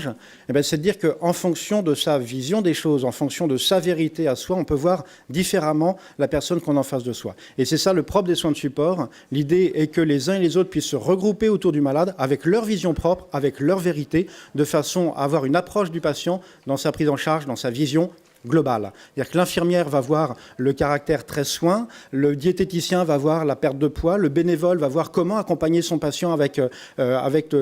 c'est de dire qu'en fonction de sa vision des choses, en fonction de sa vérité à soi, on peut voir différemment la personne qu'on a en face de soi. Et c'est ça le propre des soins de support. L'idée est que les uns et les autres puissent se regrouper autour du malade avec leur vision propre, avec leur vérité, de façon à avoir une approche du patient dans sa prise en charge, dans sa vision globale. C'est-à-dire que l'infirmière va voir le caractère très soin, le diététicien va voir la perte de poids, le bénévole va voir comment accompagner son patient avec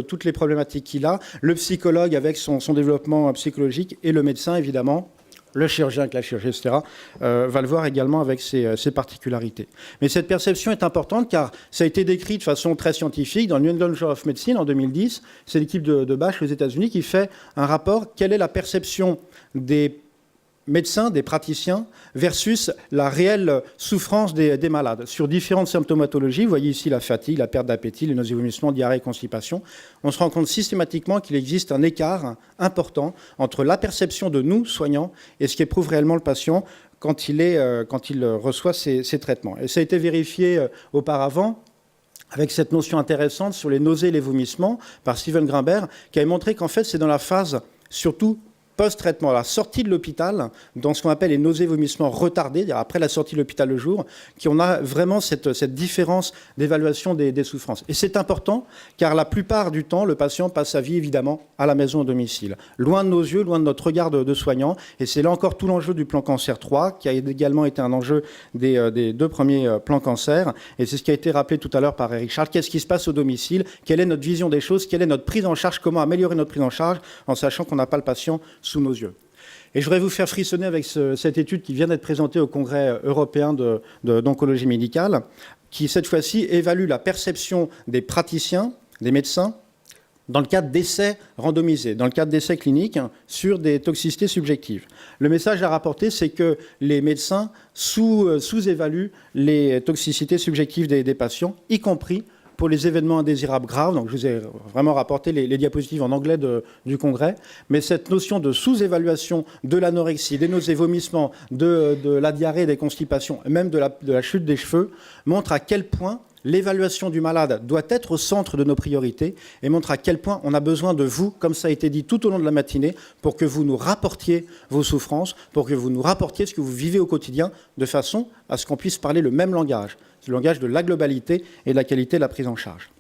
toutes les problématiques qu'il a, le psychologue avec son développement psychologique et le médecin, évidemment, le chirurgien avec la chirurgie, etc., va le voir également avec ses particularités. Mais cette perception est importante car ça a été décrit de façon très scientifique dans le New England Journal of Medicine en 2010. C'est l'équipe de Bach aux États-Unis qui fait un rapport. Quelle est la perception des médecins, des praticiens, versus la réelle souffrance des malades. Sur différentes symptomatologies, vous voyez ici la fatigue, la perte d'appétit, les nausées, vomissements, diarrhée, constipation, on se rend compte systématiquement qu'il existe un écart important entre la perception de nous, soignants, et ce qu'éprouve réellement le patient quand il reçoit ces traitements. Et ça a été vérifié auparavant avec cette notion intéressante sur les nausées et les vomissements par Steven Grimberg, qui avait montré qu'en fait, c'est dans la phase surtout post-traitement, à la sortie de l'hôpital, dans ce qu'on appelle les nausées vomissements retardés, après la sortie de l'hôpital le jour, qu'on a vraiment cette différence d'évaluation des souffrances. Et c'est important, car la plupart du temps, le patient passe sa vie, évidemment, à la maison, au domicile. Loin de nos yeux, loin de notre regard de soignant. Et c'est là encore tout l'enjeu du plan cancer 3, qui a également été un enjeu des deux premiers plans cancer. Et c'est ce qui a été rappelé tout à l'heure par Eric Charles. Qu'est-ce qui se passe au domicile? Quelle est notre vision des choses? Quelle est notre prise en charge? Comment améliorer notre prise en charge en sachant qu'on n'a pas le patient sous nos yeux. Et je voudrais vous faire frissonner avec cette étude qui vient d'être présentée au Congrès européen d'oncologie médicale, qui cette fois-ci évalue la perception des praticiens, des médecins, dans le cadre d'essais randomisés, dans le cadre d'essais cliniques sur des toxicités subjectives. Le message à rapporter, c'est que les médecins sous-évaluent les toxicités subjectives des patients, y compris pour les événements indésirables graves. Donc je vous ai vraiment rapporté les diapositives en anglais du Congrès. Mais cette notion de sous-évaluation de l'anorexie, des nausées, vomissements, de la diarrhée, des constipations, même de la chute des cheveux, montre à quel point l'évaluation du malade doit être au centre de nos priorités et montre à quel point on a besoin de vous, comme ça a été dit tout au long de la matinée, pour que vous nous rapportiez vos souffrances, pour que vous nous rapportiez ce que vous vivez au quotidien, de façon à ce qu'on puisse parler le même langage, le langage de la globalité et de la qualité de la prise en charge.